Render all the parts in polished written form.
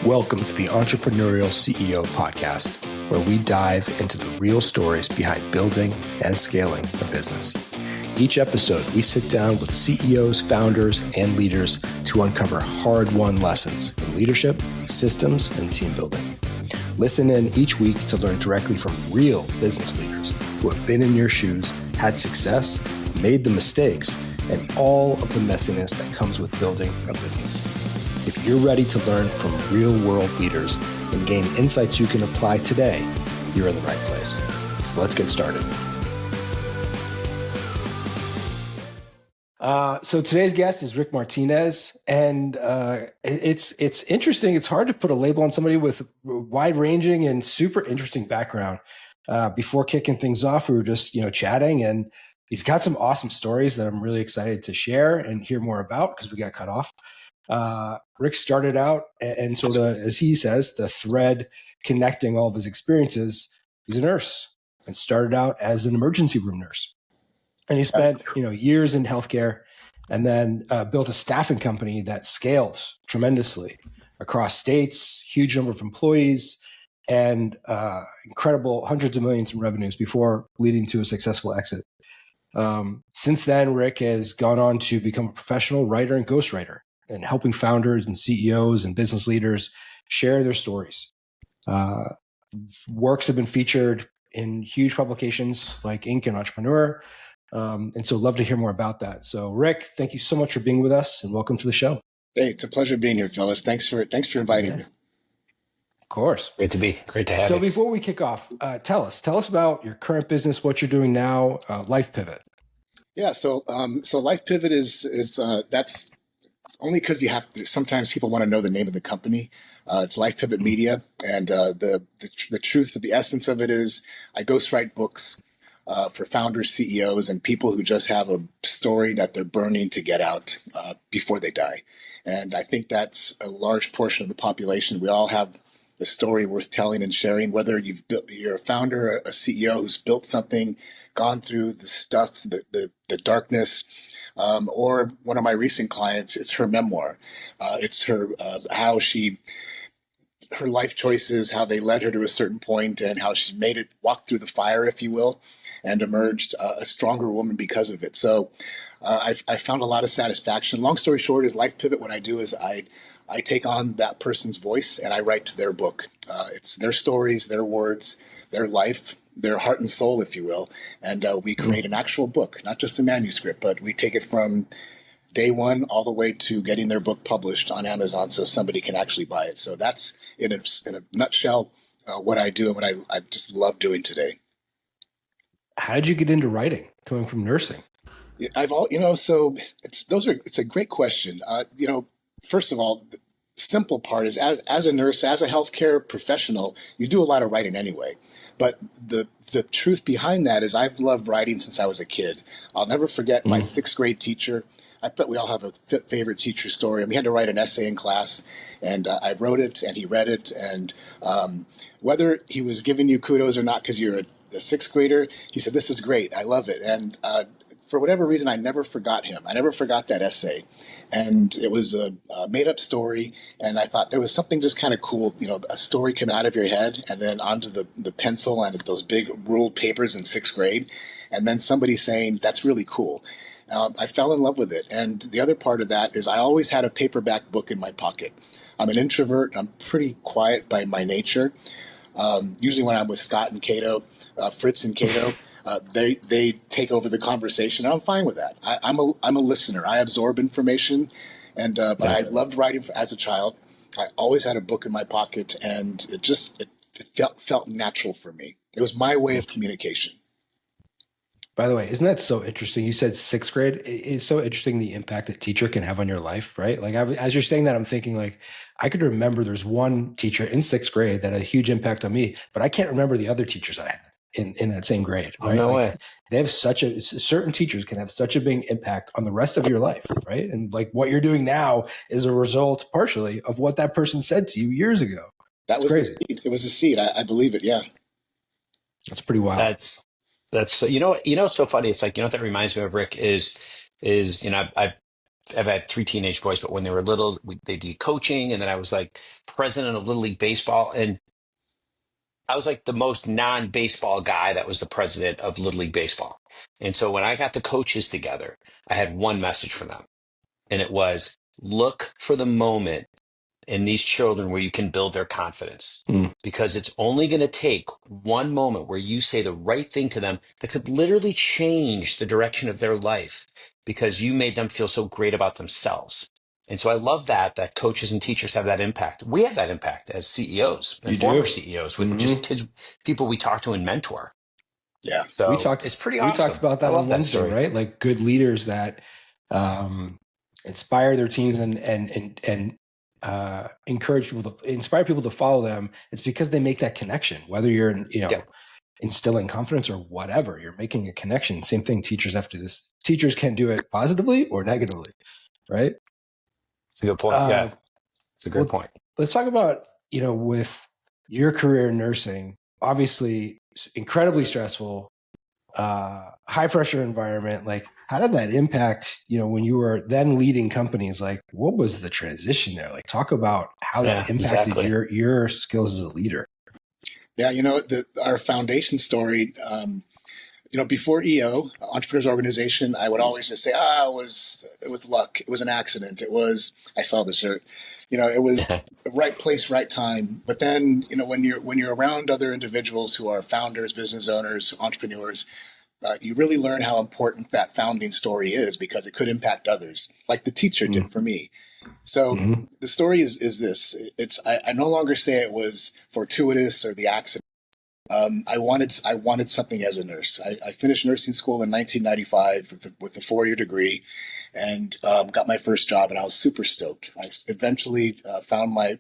Welcome to the Entrepreneurial CEO Podcast, where we dive into the real stories behind building and scaling a business. Each episode, we sit down with CEOs, founders, and leaders to uncover hard-won lessons in leadership, systems, and team building. Listen in each week to learn directly from real business leaders who have been in your shoes, had success, made the mistakes, and all of the messiness that comes with building a business. If you're ready to learn from real-world leaders and gain insights you can apply today, you're in the right place. So let's get started. So today's guest is Rick Martinez, and it's interesting. It's hard to put a label on somebody with wide-ranging and super interesting background. Before kicking things off, we were just chatting, and he's got some awesome stories that I'm really excited to share and hear more about because we got cut off. Rick started out and sort of, as he says, the thread connecting all of his experiences. He's a nurse and started out as an emergency room nurse. And he spent, years in healthcare and then built a staffing company that scaled tremendously across states, huge number of employees, and incredible hundreds of millions in revenues before leading to a successful exit. Since then, Rick has gone on to become a professional writer and ghostwriter, and helping founders and CEOs and business leaders share their stories. Works have been featured in huge publications like Inc. and Entrepreneur. And so love to hear more about that. So Rick, thank you so much for being with us and welcome to the show. Hey, it's a pleasure being here, fellas. Thanks for inviting me. Of course. Great to have you. So before we kick off, tell us about your current business, what you're doing now, Life Pivot. Yeah. So Life Pivot is that's only because you have to, sometimes people want to know the name of the company. It's Life Pivot Media. And the truth of the essence of it is I ghostwrite books for founders, CEOs, and people who just have a story that they're burning to get out before they die. And I think that's a large portion of the population. We all have a story worth telling and sharing, whether you're a founder, a CEO who's built something, gone through the stuff, the darkness, or one of my recent clients, it's her memoir. It's her her life choices, how they led her to a certain point, and how she made it walk through the fire, if you will, and emerged a stronger woman because of it. So I found a lot of satisfaction. Long story short is Life Pivot. What I do is I take on that person's voice and I write to their book. It's their stories, their words, their life, their heart and soul, if you will. And we create an actual book, not just a manuscript, but we take it from day one all the way to getting their book published on Amazon so somebody can actually buy it. So that's in a nutshell what I do and what I just love doing today. How did you get into writing, coming from nursing? It's a great question. First of all, the simple part is as a nurse, as a healthcare professional, you do a lot of writing anyway. But the truth behind that is I've loved writing since I was a kid. I'll never forget my sixth grade teacher. I bet we all have a favorite teacher story. And we had to write an essay in class, and I wrote it, and he read it. And whether he was giving you kudos or not because you're a sixth grader, he said, "This is great. I love it." And for whatever reason, I never forgot him. I never forgot that essay. And it was a made-up story, and I thought there was something just kind of cool, a story coming out of your head and then onto the pencil and those big ruled papers in sixth grade, and then somebody saying, "That's really cool." I fell in love with it. And the other part of that is I always had a paperback book in my pocket. I'm an introvert. I'm pretty quiet by my nature. Usually when I'm with Scott and Cato, Fritz and Cato, they take over the conversation. And I'm fine with that. I'm a listener. I absorb information, but I loved writing as a child. I always had a book in my pocket, and it felt natural for me. It was my way of communication. By the way, isn't that so interesting? You said sixth grade. It's so interesting the impact a teacher can have on your life, right? Like as you're saying that, I'm thinking like I could remember there's one teacher in sixth grade that had a huge impact on me, but I can't remember the other teachers I had in that same grade. Right? Oh, no way. They have certain teachers can have such a big impact on the rest of your life, right? And like what you're doing now is a result partially of what that person said to you years ago. That was crazy. It was a seed. I believe it. Yeah. That's pretty wild. That's it's so funny. It's like, what that reminds me of, Rick, is I've I've had 3 teenage boys, but when they were little, they did coaching. And then I was like president of Little League Baseball. And I was like the most non-baseball guy that was the president of Little League Baseball. And so when I got the coaches together, I had one message for them. And it was, look for the moment in these children where you can build their confidence, because it's only going to take one moment where you say the right thing to them that could literally change the direction of their life because you made them feel so great about themselves. And so I love that coaches and teachers have that impact. We have that impact as CEOs and You former do. CEOs with just kids, people we talk to and mentor. Yeah. So it's pretty We talked awesome. about that I love on that Wednesday, story. right? Like good leaders that inspire their teams and encourage people to inspire people to follow them. It's because they make that connection, whether you're, instilling confidence or whatever, you're making a connection. Same thing. Teachers have to do this. Teachers can do it positively or negatively, right? It's a good point. Yeah. It's a great point. Let's talk about, with your career in nursing, obviously incredibly stressful, high pressure environment. Like, how did that impact, when you were then leading companies? Like, what was the transition there? Like, talk about how that impacted your skills as a leader. Yeah, our foundation story, before EO, Entrepreneurs Organization, I would always just say, it was luck. It was an accident. I saw the shirt, it was right place, right time. But then, when you're around other individuals who are founders, business owners, entrepreneurs, you really learn how important that founding story is, because it could impact others, like the teacher did for me. So the story is this. I no longer say it was fortuitous or the accident. I wanted something as a nurse. I finished nursing school in 1995 with a 4-year degree, and got my first job, and I was super stoked. I eventually found my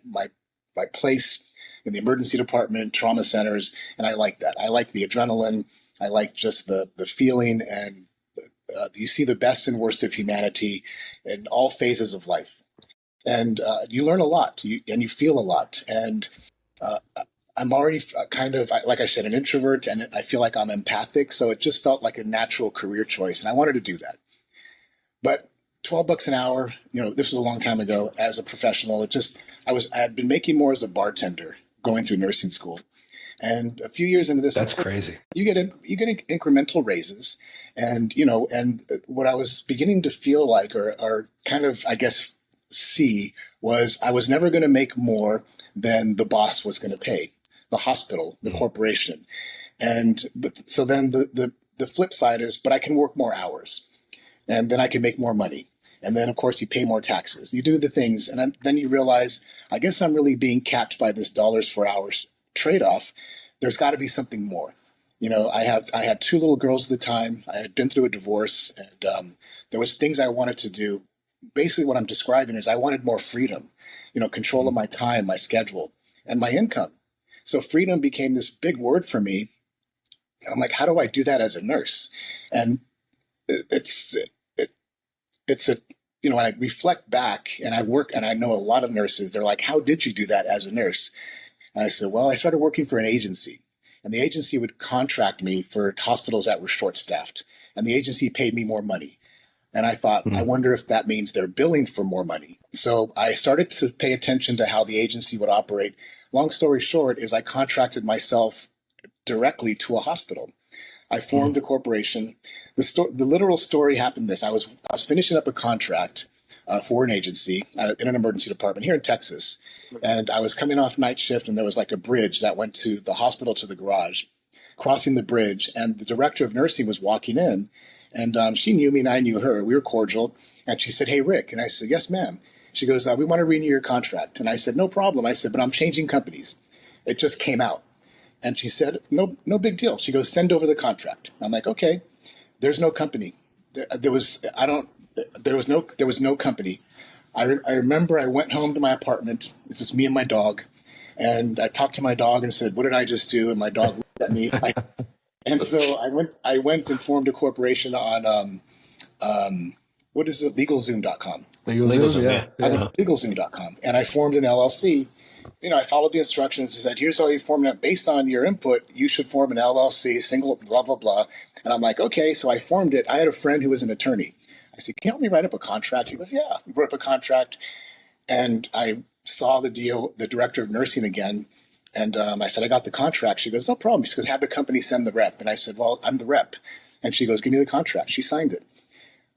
place in the emergency department, trauma centers, and I liked that. I liked the adrenaline. I liked just the feeling, and you see the best and worst of humanity in all phases of life. And you learn a lot, and you feel a lot. And I'm already kind of, like I said, an introvert, and I feel like I'm empathic. So it just felt like a natural career choice, and I wanted to do that. But $12 an hour, this was a long time ago as a professional. I had been making more as a bartender going through nursing school. And a few years into this, that's crazy. You get incremental raises, and what I was beginning to feel like, or kind of, I guess, see, was I was never going to make more than the boss was going to pay, the hospital, the corporation, so then the flip side is, but I can work more hours, and then I can make more money. And then, of course, you pay more taxes. You do the things, and then you realize, I guess I'm really being capped by this dollars for hours trade-off. There's got to be something more. I had 2 little girls at the time. I had been through a divorce, and there was things I wanted to do. Basically, what I'm describing is I wanted more freedom, control of my time, my schedule, and my income. So freedom became this big word for me. I'm like, how do I do that as a nurse? And it's when I reflect back and I work, and I know a lot of nurses, they're like, how did you do that as a nurse? And I said, well, I started working for an agency, and the agency would contract me for hospitals that were short-staffed, and the agency paid me more money. And I thought, I wonder if that means they're billing for more money. So I started to pay attention to how the agency would operate. Long story short is I contracted myself directly to a hospital. I formed a corporation. The literal story happened this. I was finishing up a contract for an agency in an emergency department here in Texas. And I was coming off night shift, and there was like a bridge that went to the hospital to the garage. Crossing the bridge, and the director of nursing was walking in, and she knew me and I knew her. We were cordial, and she said, "Hey, Rick." And I said, "Yes, ma'am." She goes, "We want to renew your contract." And I said, "No problem." I said, "But I'm changing companies. It just came out." And she said, "No big deal." She goes, "Send over the contract." I'm like, "Okay." There's no company. There was no company. I remember I went home to my apartment. It's just me and my dog. And I talked to my dog and said, "What did I just do?" And my dog looked at me. And so I went and formed a corporation on, what is it? LegalZoom.com. LegalZoom, yeah. LegalZoom.com. And I formed an LLC. I followed the instructions. I said, here's how you form it. Based on your input, you should form an LLC, single, blah, blah, blah. And I'm like, okay. So I formed it. I had a friend who was an attorney. I said, can you help me write up a contract? He goes, yeah. He wrote up a contract, and I saw the director of nursing again. And I said, I got the contract. She goes, no problem. She goes, have the company send the rep. And I said, well, I'm the rep. And she goes, give me the contract. She signed it.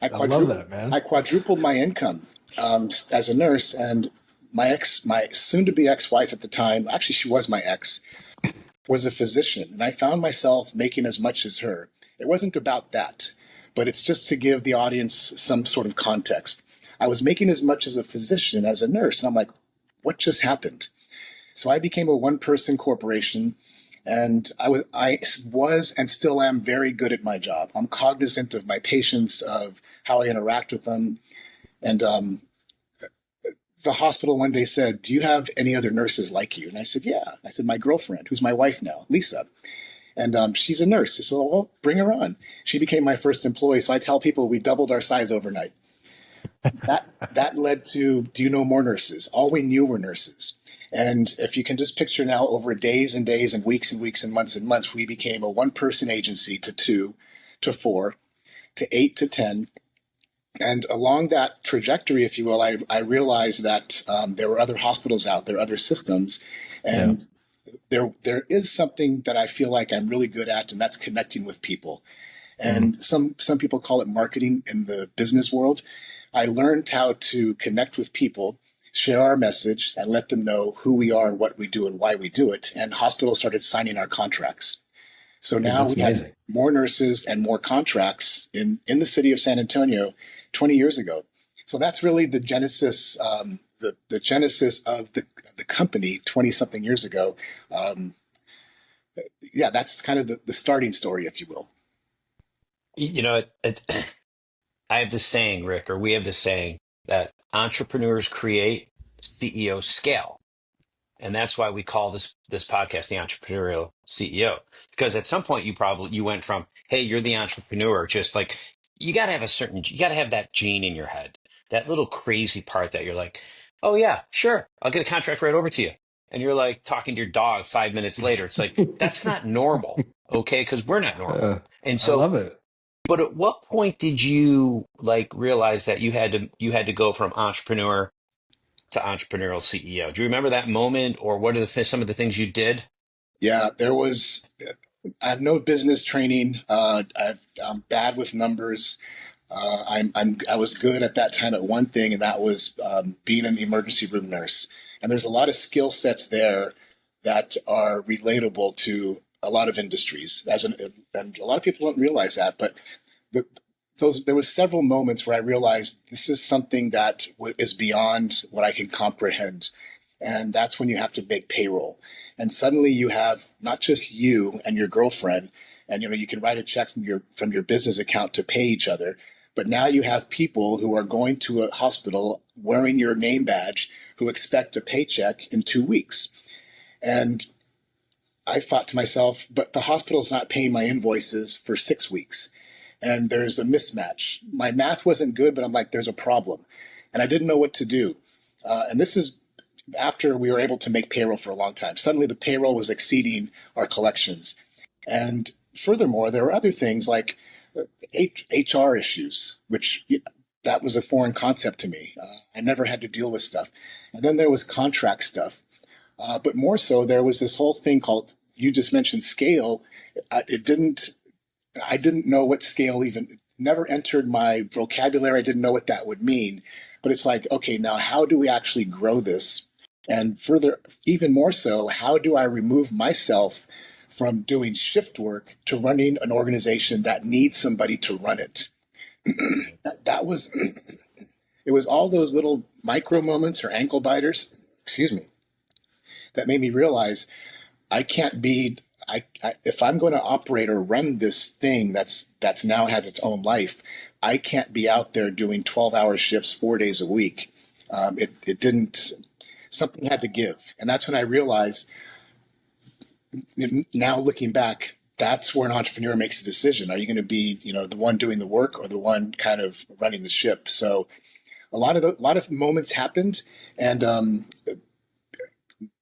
I love that, man. I quadrupled my income as a nurse. And my soon-to-be ex-wife at the time, actually she was my ex, was a physician. And I found myself making as much as her. It wasn't about that, but it's just to give the audience some sort of context. I was making as much as a physician as a nurse. And I'm like, what just happened? So I became a one-person corporation, and I was and still am very good at my job. I'm cognizant of my patients, of how I interact with them. And the hospital one day said, do you have any other nurses like you? And I said, yeah. I said, my girlfriend, who's my wife now, Lisa. And she's a nurse. I said, well, bring her on. She became my first employee. So I tell people we doubled our size overnight. That led to, do you know more nurses? All we knew were nurses. And if you can just picture now, over days and days and weeks and months, we became a one-person agency to 2 to 4 to 8 to 10. And along that trajectory, if you will, I realized that there were other hospitals out there, other systems. And there is something that I feel like I'm really good at, and that's connecting with people. And some people call it marketing in the business world. I learned how to connect with people, share our message, and let them know who we are and what we do and why we do it. And hospitals started signing our contracts. So now we have more nurses and more contracts in the city of San Antonio 20 years ago. So that's really the genesis, the genesis of the company 20 something years ago. That's kind of the starting story, if you will. You know, I have this saying, Rick, or we have this saying that entrepreneurs create, CEOs scale. And that's why we call this podcast the Entrepreneurial CEO. Because at some point you went from, hey, you're the entrepreneur, just like you got to have that gene in your head, that little crazy part that you're like, oh yeah, sure, I'll get a contract right over to you. And you're like talking to your dog 5 minutes later. It's like, that's not normal, okay? Because we're not normal. And so I love it. But at what point did you realize that you had to go from entrepreneur to entrepreneurial CEO? Do you remember that moment, or what are some of the things you did? Yeah, I have no business training. I'm bad with numbers. I was good at that time at one thing, and that was being an emergency room nurse. And there's a lot of skill sets there that are relatable to a lot of industries. And a lot of people don't realize that, but there was several moments where I realized this is something that is beyond what I can comprehend. And that's when you have to make payroll. And suddenly you have not just you and your girlfriend, and you can write a check from your business account to pay each other. But now you have people who are going to a hospital wearing your name badge who expect a paycheck in 2 weeks. And I thought to myself, but the hospital's not paying my invoices for 6 weeks. And there's a mismatch. My math wasn't good, but I'm like, there's a problem. And I didn't know what to do. And this is after we were able to make payroll for a long time. Suddenly the payroll was exceeding our collections. And furthermore, there were other things like HR issues, which that was a foreign concept to me. I never had to deal with stuff. And then there was contract stuff. But more so, there was this whole thing called, you just mentioned scale. I didn't know what scale even never entered my vocabulary. I didn't know what that would mean. But it's like, okay, now how do we actually grow this? And further, even more so, how do I remove myself from doing shift work to running an organization that needs somebody to run it? That was, it was all those little micro moments or ankle biters, excuse me, that made me realize I can't be, if I'm going to operate or run this thing that's now has its own life, I can't be out there doing 12-hour shifts 4 days a week. Something had to give. And that's when I realized, now looking back, that's where an entrepreneur makes a decision. Are you going to be, the one doing the work or the one kind of running the ship? So a lot of moments happened. And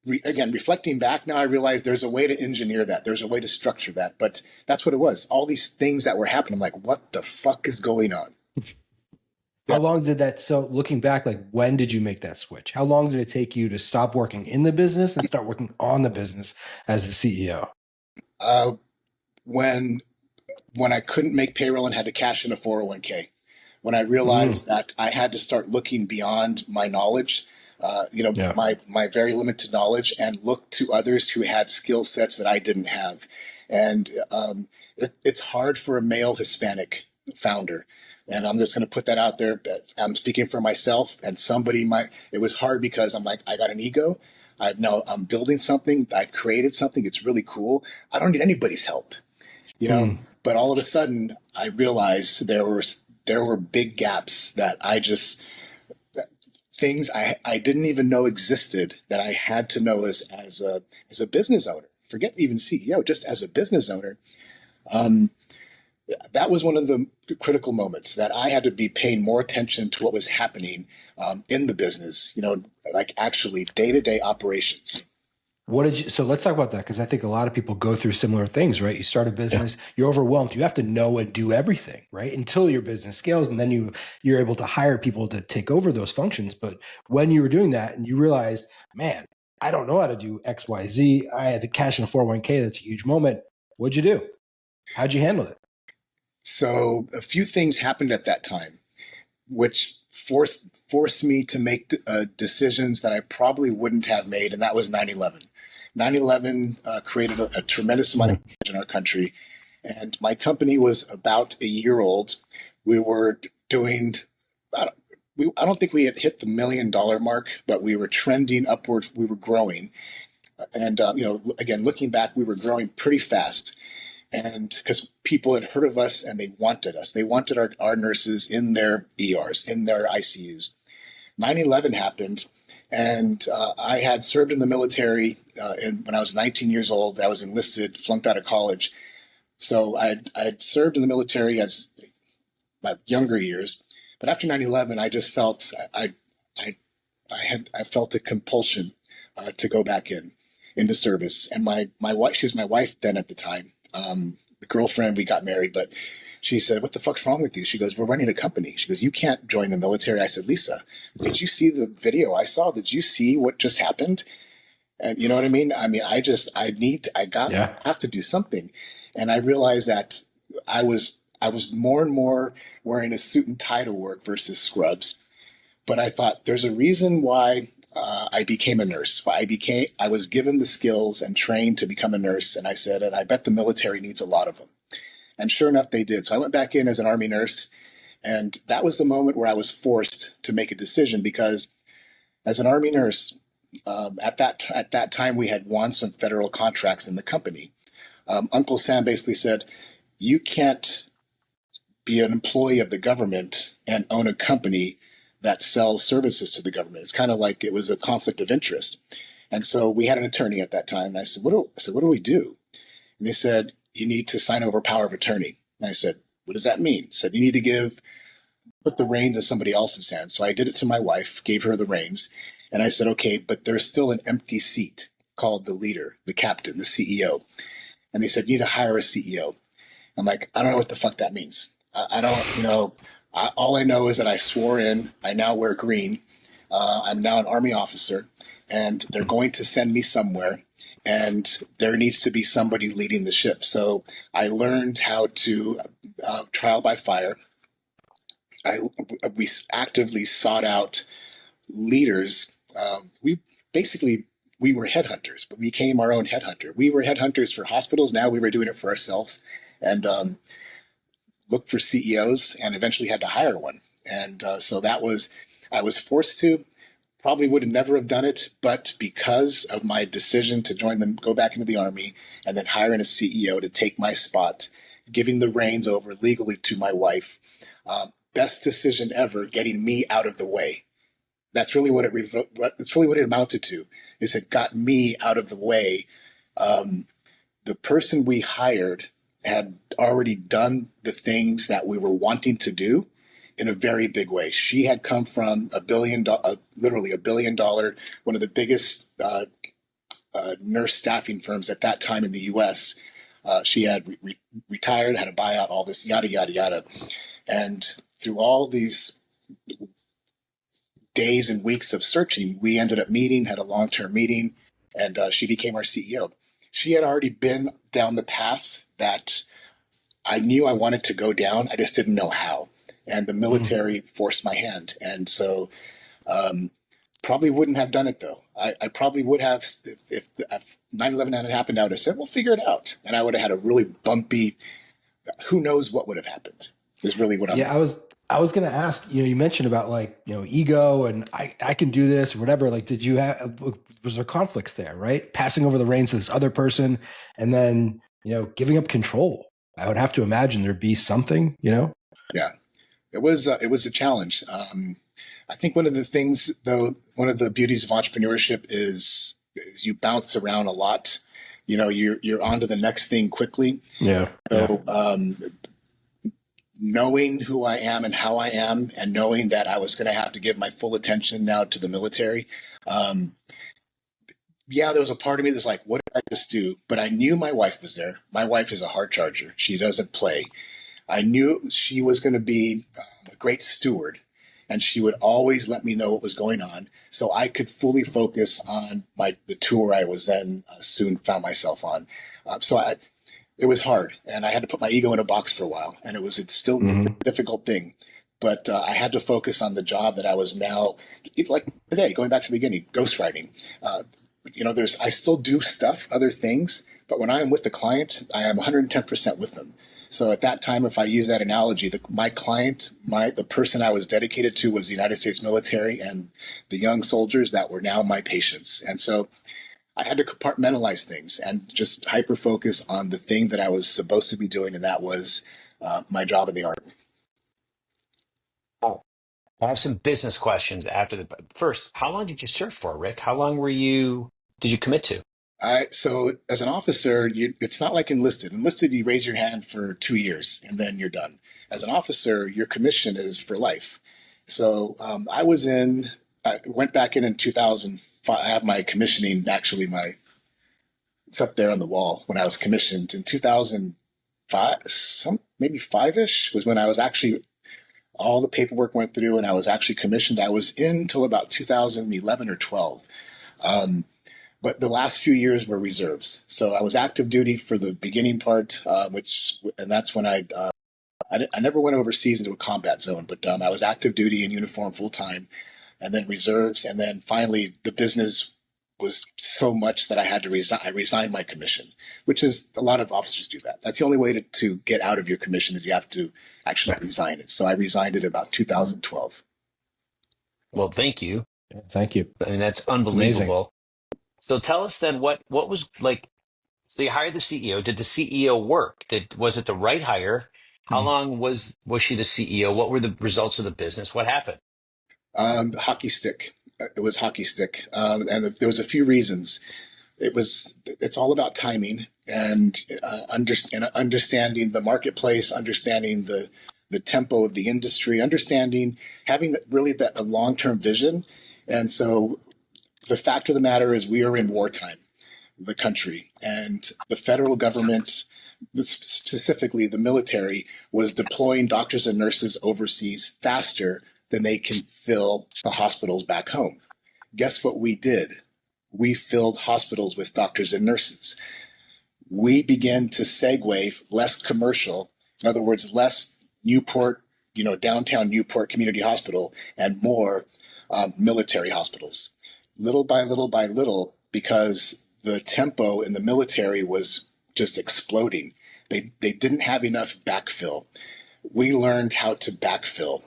again, reflecting back now, I realize there's a way to engineer that. There's a way to structure that. But that's what it was. All these things that were happening, I'm like, what the fuck is going on? How long did that, so looking back, like when did you make that switch? How long did it take you to stop working in the business and start working on the business as the CEO? When I couldn't make payroll and had to cash in a 401k, when I realized that I had to start looking beyond my knowledge, Yeah. my very limited knowledge, and look to others who had skill sets that I didn't have. And it's hard for a male Hispanic founder. And I'm just going to put that out there. I'm speaking for myself, and somebody might. It was hard because I'm like, I got an ego. I'm building something. I've created something. It's really cool. I don't need anybody's help, you know. But all of a sudden, I realized there were big gaps that things I didn't even know existed that I had to know as a business owner. Forget even CEO, just as a business owner. That was one of the critical moments that I had to be paying more attention to what was happening in the business, like actually day-to-day operations. So let's talk about that, because I think a lot of people go through similar things, right? You start a business, you're overwhelmed. You have to know and do everything, right? Until your business scales, and then you're able to hire people to take over those functions. But when you were doing that and you realized, man, I don't know how to do X, Y, Z. I had to cash in a 401k. That's a huge moment. What'd you do? How'd you handle it? So a few things happened at that time, which forced me to make decisions that I probably wouldn't have made, and that was 9/11. 9/11 created a tremendous amount of damage in our country, and my company was about a year old. We were doing, I don't think we had hit the $1 million mark, but we were trending upward. We were growing, and again, looking back, we were growing pretty fast. And because people had heard of us and they wanted us, they wanted our nurses in their ERs, in their ICUs. 9/11 happened, and I had served in the military when I was 19 years old. I was enlisted, flunked out of college. So I'd served in the military as my younger years. But after 9/11, I just felt I felt a compulsion to go back into service. And my wife, she was my wife then at the time. The girlfriend, we got married, but she said, "What the fuck's wrong with you?" She goes, "We're running a company." She goes, "You can't join the military." I said, "Lisa, did you see the video I saw? Did you see what just happened?" And you know what I mean? I have to do something. And I realized that I was more and more wearing a suit and tie to work versus scrubs. But I thought there's a reason why I became a nurse. I was given the skills and trained to become a nurse. And I said, and I bet the military needs a lot of them. And sure enough, they did. So I went back in as an Army nurse. And that was the moment where I was forced to make a decision, because as an Army nurse, at that time, we had won some federal contracts in the company. Uncle Sam basically said, "You can't be an employee of the government and own a company that sells services to the government." It's kind of like it was a conflict of interest. And so we had an attorney at that time. And I said, what do we do? And they said, "You need to sign over power of attorney." And I said, "What does that mean?" He said, "You need to put the reins in somebody else's hands." So I did it to my wife, gave her the reins. And I said, "Okay, but there's still an empty seat called the leader, the captain, the CEO." And they said, "You need to hire a CEO." I'm like, "I don't know what the fuck that means. I don't, all I know is that I swore in. I now wear green. I'm now an Army officer, and they're going to send me somewhere, and there needs to be somebody leading the ship." So I learned how to trial by fire. We actively sought out leaders. We were headhunters, but we became our own headhunter. We were headhunters for hospitals. Now we were doing it for ourselves, and looked for CEOs, and eventually had to hire one. And so I was forced to. Probably would have never have done it, but because of my decision to go back into the Army, and then hiring a CEO to take my spot, giving the reins over legally to my wife, best decision ever, getting me out of the way. That's really what it amounted to. Is it got me out of the way. The person we hired had already done the things that we were wanting to do in a very big way. She had come from literally $1 billion, one of the biggest nurse staffing firms at that time in the U.S. She had retired, had a buyout, all this yada, yada, yada. And through all these days and weeks of searching, we ended up meeting, had a long-term meeting, and she became our CEO. She had already been down the path that I knew I wanted to go down. I just didn't know how. And the military forced my hand. And so probably wouldn't have done it, though. I probably would have, if 9/11 hadn't happened, I would have said, we'll figure it out. And I would have had a really bumpy, who knows what would have happened, is really what I'm. Yeah, I was going to ask, you mentioned about like, ego and I can do this or whatever. Like, was there conflicts there, right? Passing over the reins to this other person and then, giving up control. I would have to imagine there'd be something, Yeah, it was a challenge. I think one of the things, though, one of the beauties of entrepreneurship is you bounce around a lot. You're on to the next thing quickly. Yeah. So knowing who I am and how I am, and knowing that I was going to have to give my full attention now to the military. There was a part of me that's like, what did I just do? But I knew my wife was there. My wife is a hard charger. She doesn't play. I knew she was going to be a great steward, and she would always let me know what was going on, so I could fully focus on the tour I was then soon found myself on. It was hard, and I had to put my ego in a box for a while, and it's still a difficult thing. But I had to focus on the job that I was now, like today, going back to the beginning, ghostwriting. I still do stuff, other things, but when I am with the client, I am 110% with them. So at that time, if I use that analogy, my client, the person I was dedicated to was the United States military and the young soldiers that were now my patients. And so I had to compartmentalize things and just hyper focus on the thing that I was supposed to be doing, and that was my job in the Army. Oh, I have some business questions after the first. How long did you serve for, Rick? How long did you commit to? So as an officer, it's not like enlisted. Enlisted, you raise your hand for 2 years and then you're done. As an officer, your commission is for life. So I went back in 2005. I have my commissioning, actually, it's up there on the wall when I was commissioned in 2005, maybe five-ish was when I was actually, all the paperwork went through and I was actually commissioned. I was in till about 2011 or 12. But the last few years were reserves. So I was active duty for the beginning part, and that's when I never went overseas into a combat zone, but I was active duty in uniform full time, and then reserves. And then finally the business was so much that I had to resign. I resigned my commission, which is, a lot of officers do that. That's the only way to get out of your commission, is you have to actually resign it. So I resigned it about 2012. Well, thank you. Thank you. I mean, that's unbelievable. So tell us then what was like. So you hired the CEO. Did the CEO work? Was it the right hire? How long was she the CEO? What were the results of the business? What happened? Hockey stick. It was hockey stick, and there was a few reasons. It's all about timing and understanding the marketplace, understanding the tempo of the industry, having really a long-term vision. And so the fact of the matter is, we are in wartime, the country, and the federal government, specifically the military, was deploying doctors and nurses overseas faster than they can fill the hospitals back home. Guess what we did? We filled hospitals with doctors and nurses. We began to segue less commercial, in other words, less Newport, downtown Newport Community Hospital, and more military hospitals. Little by little by little, because the tempo in the military was just exploding. They didn't have enough backfill. We learned how to backfill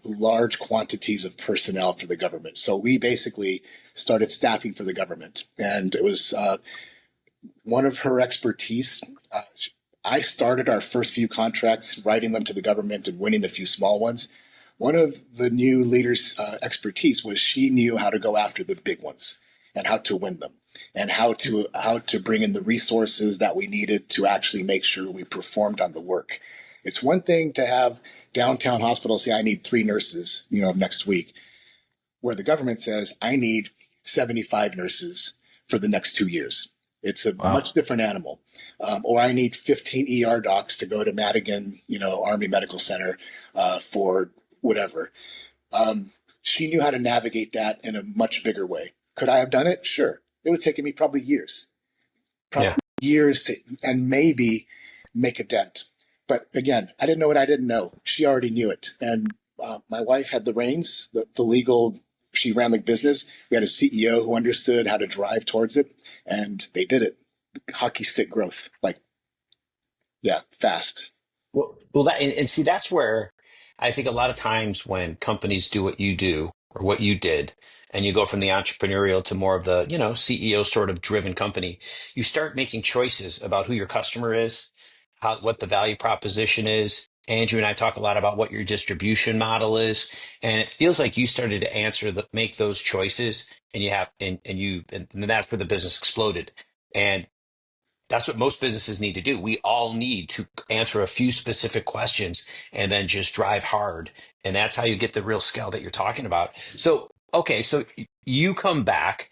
large quantities of personnel for the government. So we basically started staffing for the government. And it was one of her expertise. I started our first few contracts, writing them to the government and winning a few small ones. One of the new leaders' expertise was she knew how to go after the big ones and how to win them, and how to bring in the resources that we needed to actually make sure we performed on the work. It's one thing to have downtown hospitals say, I need 3 nurses, next week, where the government says, I need 75 nurses for the next 2 years. It's a much different animal. Or I need 15 ER docs to go to Madigan, Army Medical Center for whatever. She knew how to navigate that in a much bigger way. Could I have done it? Sure. It would have taken me probably years Yeah. to, and maybe make a dent. But again, I didn't know what I didn't know. She already knew it. And my wife had the reins, the legal, she ran the business. We had a CEO who understood how to drive towards it, and they did it. Hockey stick growth, like, yeah, fast. Well, and see, that's where I think a lot of times when companies do what you do or what you did, and you go from the entrepreneurial to more of the, CEO sort of driven company, you start making choices about who your customer is, what the value proposition is. Andrew and I talk a lot about what your distribution model is, and it feels like you started to make those choices, and and that's where the business exploded. And that's what most businesses need to do. We all need to answer a few specific questions and then just drive hard. And that's how you get the real scale that you're talking about. So, okay, so you come back,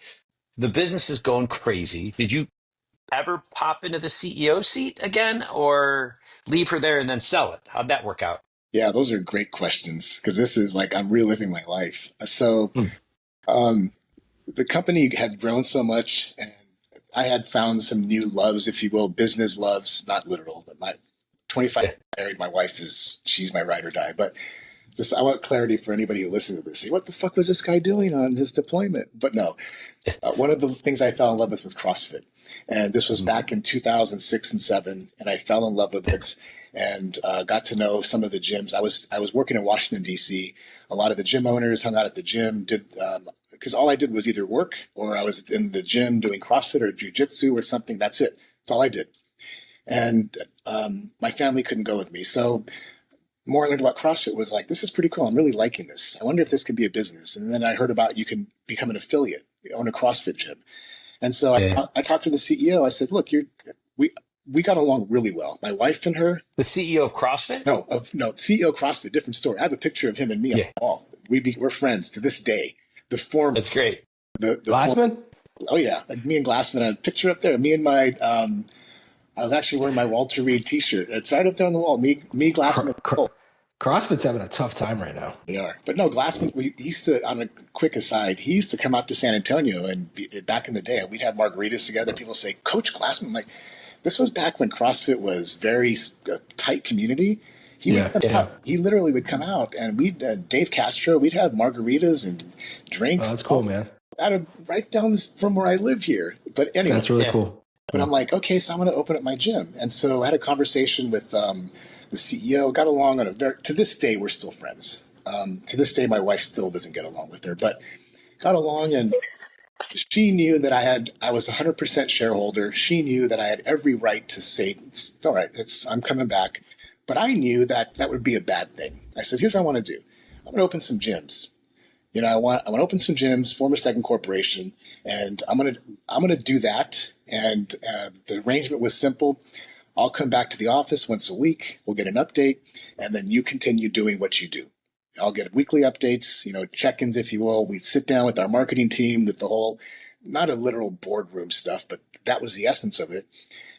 the business is going crazy. Did you ever pop into the CEO seat again or leave her there and then sell it? How'd that work out? Yeah, those are great questions because this is like I'm reliving my life. So, Hmm. the company had grown so much, and I had found some new loves, if you will, business loves, not literal, but my 25 Yeah. married, my wife she's my ride or die. But just, I want clarity for anybody who listens to this. Say, what the fuck was this guy doing on his deployment? But no, one of the things I fell in love with was CrossFit. And this was back in 2006 and 7. And I fell in love with it and got to know some of the gyms. I was working in Washington, D.C. A lot of the gym owners hung out at the gym, because all I did was either work or I was in the gym doing CrossFit or jujitsu or something. That's it. That's all I did. And my family couldn't go with me. So more I learned about CrossFit was like, this is pretty cool. I'm really liking this. I wonder if this could be a business. And then I heard about you can become an affiliate, own a CrossFit gym. And so Yeah. I talked to the CEO. I said, look, we got along really well. My wife and her. The CEO of CrossFit? No, CEO CrossFit, different story. I have a picture of him and me on Yeah, the wall. We're friends to this day. The form, that's great. the Glassman? oh yeah, like me and Glassman. I have a picture up there. Me and my, I was actually wearing my Walter Reed T-shirt. It's right up there on the wall. Me, Glassman. CrossFit's having a tough time right now. They are. But no, Glassman, we used to, on a quick aside, he used to come out to San Antonio and back in the day, we'd have margaritas together. People say, Coach Glassman. I'm like, this was back when CrossFit was very tight community. He literally would come out and Dave Castro, we'd have margaritas and drinks. Oh, that's cool, man. Right down from where I live here. But anyway. That's really cool. But I'm like, okay, so I'm going to open up my gym. And so I had a conversation with the CEO, got along to this day, we're still friends. To this day, my wife still doesn't get along with her, but got along, and she knew that I was 100% shareholder. She knew that I had every right to say, all right, I'm coming back. But I knew that would be a bad thing. I said, here's what I want to do. I'm going to open some gyms. I want to open some gyms, form a second corporation, and I'm going to do that. And the arrangement was simple. I'll come back to the office once a week. We'll get an update, and then you continue doing what you do. I'll get weekly updates, check-ins, if you will. We sit down with our marketing team with the whole, not a literal boardroom stuff, but that was the essence of it.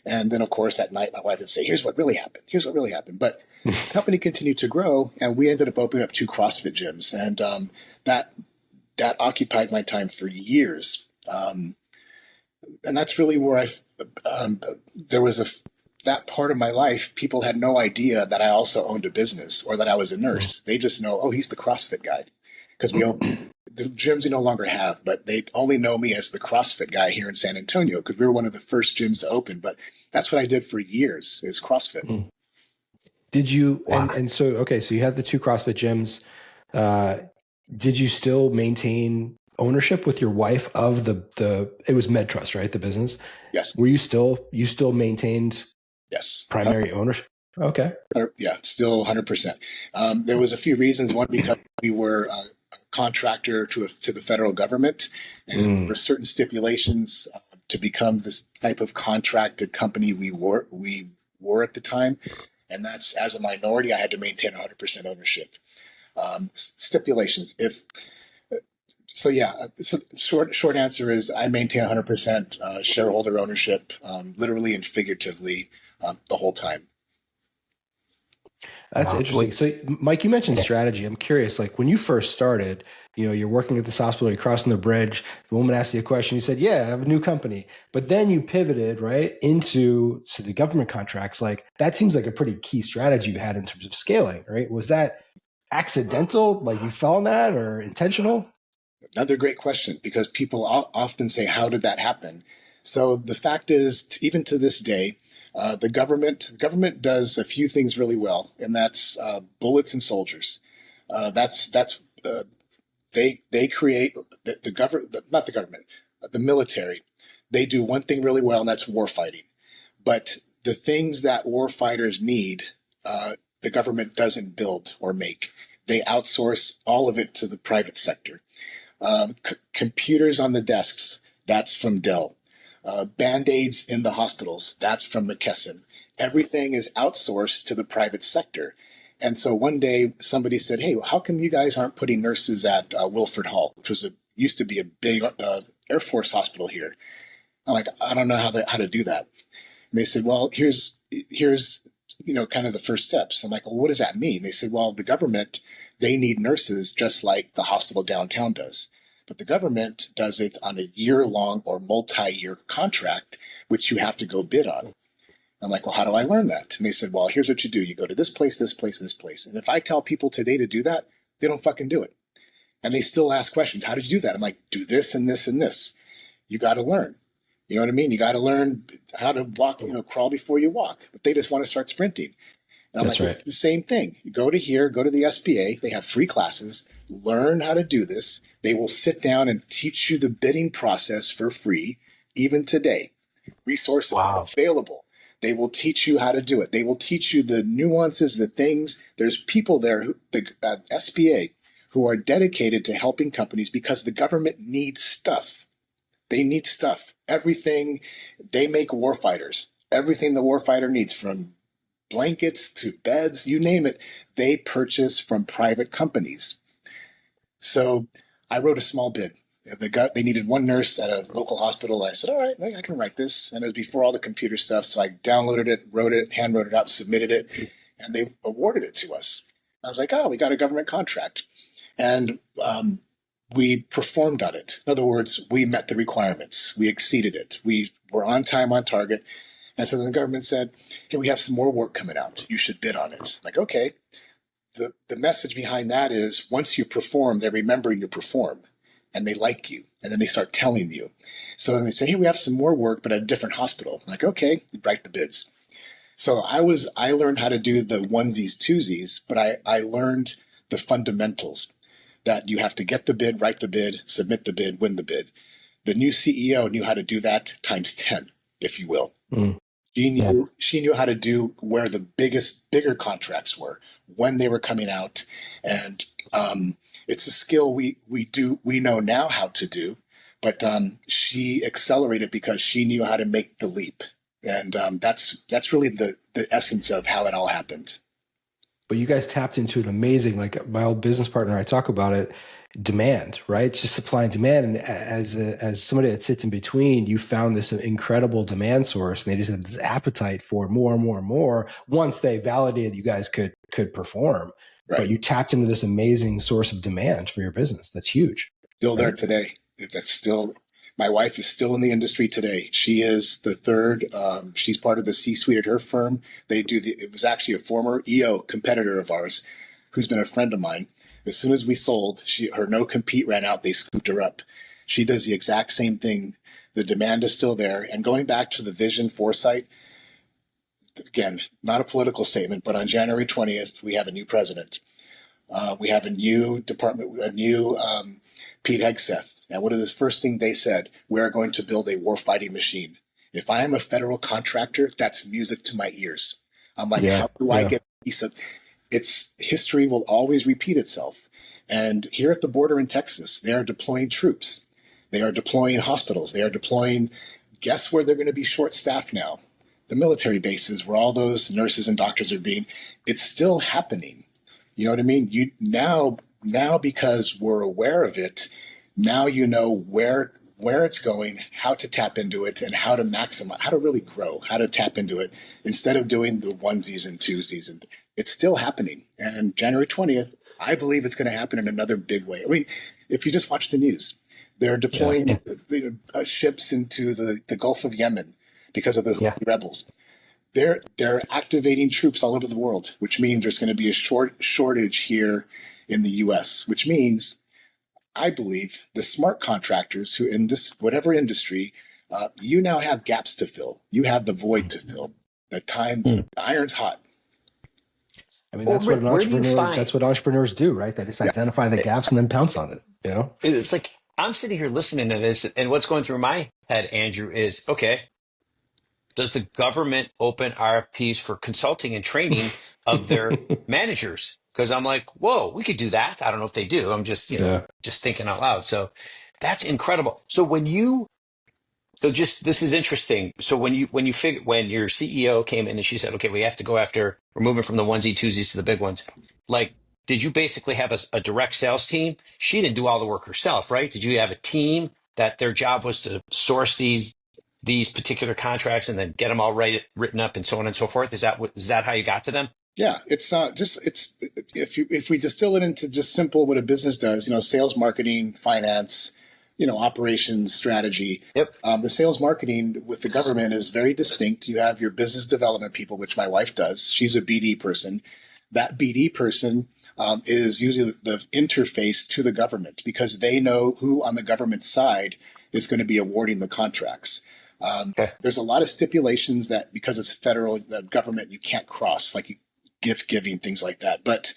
And then, of course, at night, my wife would say, here's what really happened. Here's what really happened. But the company continued to grow, and we ended up opening up 2 CrossFit gyms. And that occupied my time for years. And that's really where there was that part of my life, people had no idea that I also owned a business or that I was a nurse. They just know, oh, he's the CrossFit guy. Because the gyms we no longer have, but they only know me as the CrossFit guy here in San Antonio because we were one of the first gyms to open. But that's what I did for years is CrossFit. Did you, Wow. and so, okay, so you had the 2 CrossFit gyms. Did you still maintain ownership with your wife of it was MedTrust, right? The business. Yes. Were you still maintained Yes. primary ownership? Okay. Yeah, still 100%. There was a few reasons. One, because we were a contractor to the federal government, and there were certain stipulations to become this type of contracted company we were at the time. And that's, as a minority, I had to maintain 100% ownership. Stipulations. So short answer is I maintain 100% shareholder ownership, literally and figuratively, the whole time. That's interesting. So, Mike, you mentioned strategy. I'm curious, like when you first started, you're working at this hospital, you're crossing the bridge. The woman asked you a question. You said, "Yeah, I have a new company." But then you pivoted right into the government contracts. Like that seems like a pretty key strategy you had in terms of scaling, right? Was that accidental? Like you fell on that, or intentional? Another great question, because people often say, how did that happen? So the fact is, even to this day, the government does a few things really well, and that's bullets and soldiers. They create the government, not the government, the military. They do one thing really well, and that's war fighting. But the things that war fighters need, the government doesn't build or make. They outsource all of it to the private sector. Computers on the desks, that's from Dell. Band-Aids in the hospitals, that's from McKesson. Everything is outsourced to the private sector. And so one day somebody said, "Hey, how come you guys aren't putting nurses at Wilford Hall, which used to be a big Air Force hospital here?" I'm like, "I don't know how to do that." And they said, "Well, here's kind of the first steps." I'm like, "Well, what does that mean?" They said, "Well, the government, they need nurses just like the hospital downtown does. But the government does it on a year-long or multi-year contract, which you have to go bid on." I'm like, "Well, how do I learn that?" And they said, "Well, here's what you do. You go to this place, this place, this place." And if I tell people today to do that, they don't fucking do it. And they still ask questions. "How did you do that?" I'm like, "Do this and this and this." You got to learn. You know what I mean? You got to learn how to walk, crawl before you walk. But they just want to start sprinting. And I'm That's like, right. It's the same thing. You go to here, go to the SBA. They have free classes. Learn how to do this. They will sit down and teach you the bidding process for free, even today. Resources available. They will teach you how to do it. They will teach you the nuances, the things. There's people there, the SBA, who are dedicated to helping companies because the government needs stuff. They need stuff. Everything. They make warfighters. Everything the warfighter needs, from blankets to beds, you name it, they purchase from private companies. So I wrote a small bid. They needed one nurse at a local hospital. I said, "All right, I can write this." And it was before all the computer stuff. So I downloaded it, wrote it, hand wrote it out, submitted it, and they awarded it to us. I was like, "Oh, we got a government contract." And we performed on it. In other words, we met the requirements. We exceeded it. We were on time, on target. And so then the government said, "Hey, we have some more work coming out. You should bid on it." Like, okay. The message behind that is, once you perform, they remember you perform and they like you. And then they start telling you. So then they say, "Hey, we have some more work, but at a different hospital." I'm like, okay, you write the bids. So I learned how to do the onesies, twosies, but I learned the fundamentals, that you have to get the bid, write the bid, submit the bid, win the bid. The new CEO knew how to do that times 10, if you will. Mm. She knew how to do where the bigger contracts were, when they were coming out. And it's a skill we know now how to do, but she accelerated because she knew how to make the leap. And that's really the essence of how it all happened. But you guys tapped into an amazing, like my old business partner, I talk about it, demand, right? It's just supply and demand. And as somebody that sits in between, you found this incredible demand source, and they just had this appetite for more and more and more once they validated you guys could perform. Right. But you tapped into this amazing source of demand for your business. That's huge. Still there today. That's still, my wife is still in the industry today. She is the third. She's part of the C-suite at her firm. It was actually a former EO competitor of ours who's been a friend of mine. As soon as we sold, her no-compete ran out. They scooped her up. She does the exact same thing. The demand is still there. And going back to the vision foresight, again, not a political statement, but on January 20th, we have a new president. We have a new department, a new Pete Hegseth. And what is the first thing they said? "We're going to build a warfighting machine." If I am a federal contractor, that's music to my ears. I'm like, how do I get a piece of it's history will always repeat itself. And here at the border in Texas, they are deploying troops. They are deploying hospitals. They are deploying, guess where they're going to be short staffed now? The military bases where all those nurses and doctors are being, it's still happening. You know what I mean? Now because we're aware of it, now you know where where it's going, how to tap into it, and how to maximize, how to really grow, how to tap into it instead of doing the onesies and twosies. And it's still happening. And January 20th, I believe it's going to happen in another big way. I mean, if you just watch the news, they're deploying ships into the Gulf of Yemen because of the Houthi rebels. They're activating troops all over the world, which means there's going to be a shortage here in the U.S., which means I believe the smart contractors who in this whatever industry, you now have gaps to fill. You have the void to fill. The iron's hot. I mean, that's what entrepreneurs do, right? They just identify the gaps and then pounce on it. You know, it's like I'm sitting here listening to this, and what's going through my head, Andrew, is okay. Does the government open RFPs for consulting and training of their managers? Because I'm like, whoa, we could do that. I don't know if they do. I'm just, just thinking out loud. So that's incredible. So this is interesting. So when your CEO came in and she said, okay, we have to go after, we're moving from the onesie twosies to the big ones. Like, did you basically have a direct sales team? She didn't do all the work herself, right? Did you have a team that their job was to source these particular contracts and then get them all written up and so on and so forth? Is that how you got to them? Yeah, it's if we distill it into just simple what a business does, sales, marketing, finance, operations, strategy. Yep. The sales marketing with the government is very distinct. You have your business development people, which my wife does. She's a BD person. That BD person is usually the interface to the government because they know who on the government side is going to be awarding the contracts. There's a lot of stipulations that because it's federal, the government, you can't cross, like gift giving, things like that. But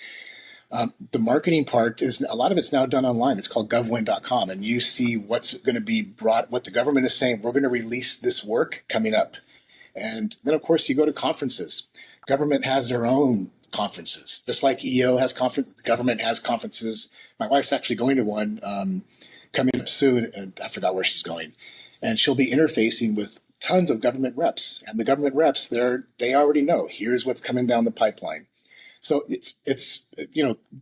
the marketing part is a lot of it's now done online. It's called govwin.com. And you see what's going to be brought, what the government is saying, we're going to release this work coming up. And then, of course, you go to conferences. Government has their own conferences, just like EO has conference. The government has conferences. My wife's actually going to one coming up soon. And I forgot where she's going. And she'll be interfacing with tons of government reps. And the government reps, they already know, here's what's coming down the pipeline. So it's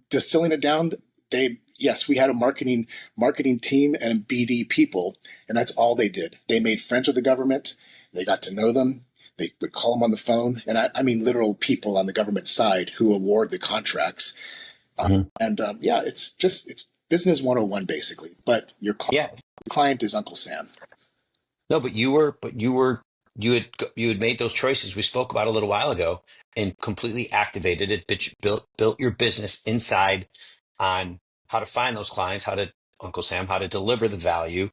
distilling it down. We had a marketing team and BD people, and that's all they did. They made friends with the government. They got to know them. They would call them on the phone. And I mean literal people on the government side who award the contracts. It's business 101 basically. But your client is Uncle Sam. No, but you had made those choices we spoke about a little while ago and completely activated it, built your business inside on how to find those clients, how to deliver the value.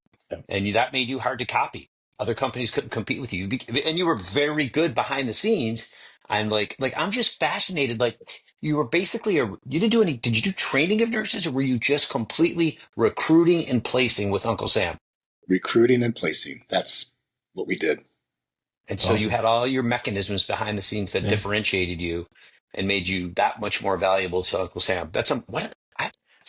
And that made you hard to copy. Other companies couldn't compete with you. And you were very good behind the scenes. I'm like, I'm just fascinated. Like you were basically did you do training of nurses or were you just completely recruiting and placing with Uncle Sam? Recruiting and placing. That's what we did. And so you had all your mechanisms behind the scenes that differentiated you and made you that much more valuable to Uncle Sam. That's a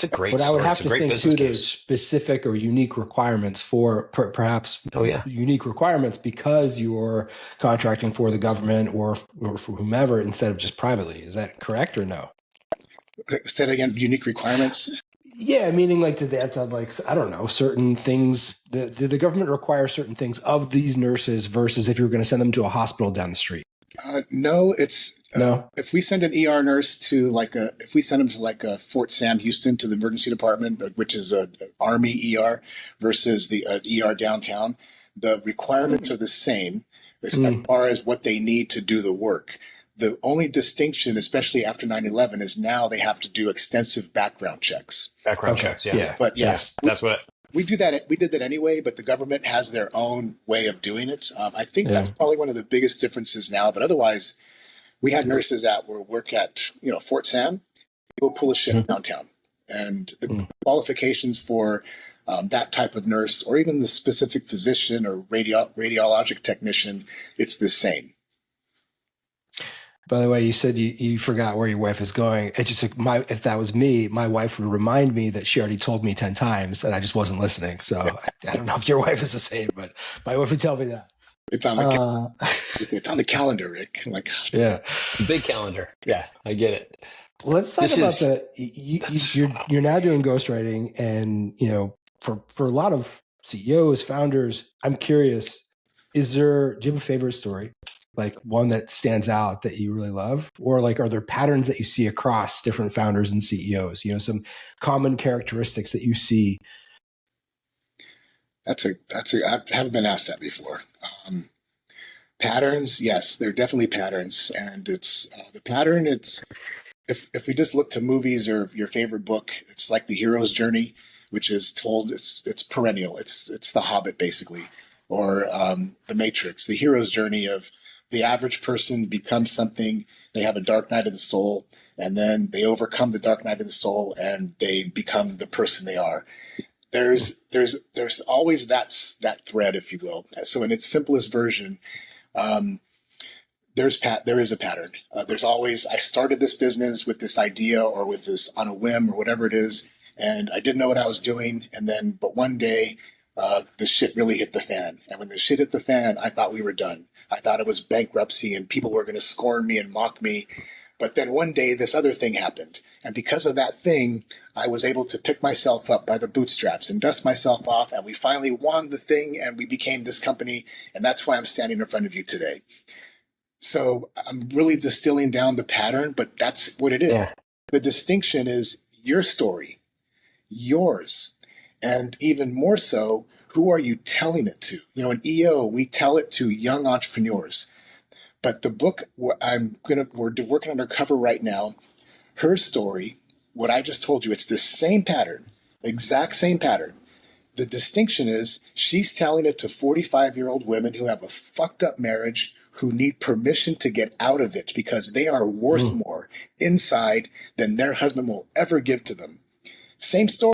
great But story. I would have it's a to great think business too, case. there's specific or unique requirements for perhaps unique requirements because you're contracting for the government or for whomever instead of just privately. Is that correct or no? Say that again, unique requirements? Yeah, meaning like, did they have to have like, I don't know, certain things? Did the government require certain things of these nurses versus if you were going to send them to a hospital down the street? No, it's no. If we send an ER nurse to if we send them to like a Fort Sam Houston to the emergency department, which is a Army ER versus the ER downtown, the requirements are the same as far as what they need to do the work. The only distinction, especially after 9/11, is now they have to do extensive background checks. Checks, yeah. But yes, that's what we do that. We did that anyway, but the government has their own way of doing it. I think that's probably one of the biggest differences now. But otherwise, we had nurses that were work at Fort Sam. Go pull a shift downtown, and the qualifications for that type of nurse, or even the specific physician or radiologic technician, it's the same. By the way, you said you forgot where your wife is going. It's just if that was me, my wife would remind me that she already told me 10 times and I just wasn't listening. So I don't know if your wife is the same, but my wife would tell me that. It's on the calendar, Rick. I'm like, yeah, big calendar. Yeah, I get it. Let's talk about you're now doing ghostwriting, and for a lot of CEOs, founders. I'm curious, do you have a favorite story? Like one that stands out that you really love? Or like, are there patterns that you see across different founders and CEOs? Some common characteristics that you see? I haven't been asked that before. Patterns, yes, there are definitely patterns. And it's the pattern, if we just look to movies or your favorite book, it's like the hero's journey, which is told, it's perennial. It's The Hobbit, basically, or The Matrix, the hero's journey of the average person becomes something. They have a dark night of the soul, and then they overcome the dark night of the soul, and they become the person they are. There's always that thread, if you will. So in its simplest version, there is a pattern. There's always, I started this business with this idea or with this on a whim or whatever it is, and I didn't know what I was doing. But one day, the shit really hit the fan. And when the shit hit the fan, I thought we were done. I thought it was bankruptcy and people were going to scorn me and mock me. But then one day, this other thing happened. And because of that thing, I was able to pick myself up by the bootstraps and dust myself off. And we finally won the thing and we became this company. And that's why I'm standing in front of you today. So I'm really distilling down the pattern, but that's what it is. Yeah. The distinction is your story, yours. And even more so, who are you telling it to? In EO, we tell it to young entrepreneurs. But the book we're working on her cover right now, her story, what I just told you, it's the same pattern, exact same pattern. The distinction is she's telling it to 45-year-old women who have a fucked up marriage, who need permission to get out of it because they are worth more inside than their husband will ever give to them. Same story.